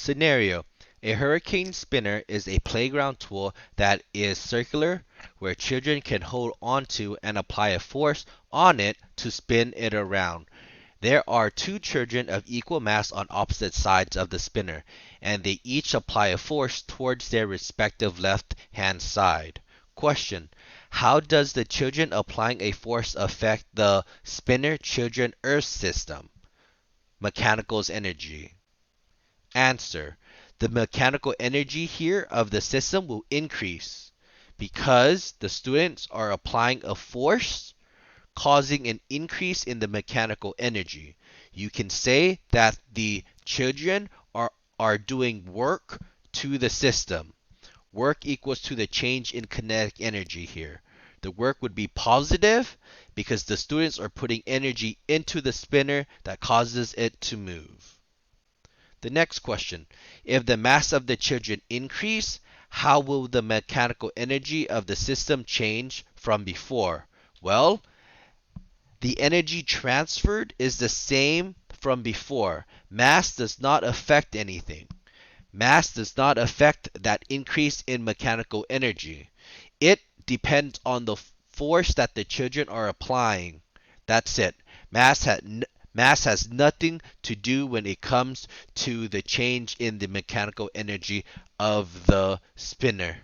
Scenario: a hurricane spinner is a playground tool that is circular, where children can hold onto and apply a force on it to spin it around. There are two children of equal mass on opposite sides of the spinner, and they each apply a force towards their respective left hand side. Question: how does the children applying a force affect the spinner children earth system? Mechanical's energy. Answer: the mechanical energy here of the system will increase because the students are applying a force causing an increase in the mechanical energy. You can say that the children are doing work to the system. Work equals to the change in kinetic energy here. The work would be positive because the students are putting energy into the spinner that causes it to move. The next question: if the mass of the children increase, how will the mechanical energy of the system change from before? Well, the energy transferred is the same from before. Mass does not affect anything. Mass does not affect that increase in mechanical energy. It depends on the force that the children are applying. That's it. Mass has nothing to do when it comes to the change in the mechanical energy of the spinner.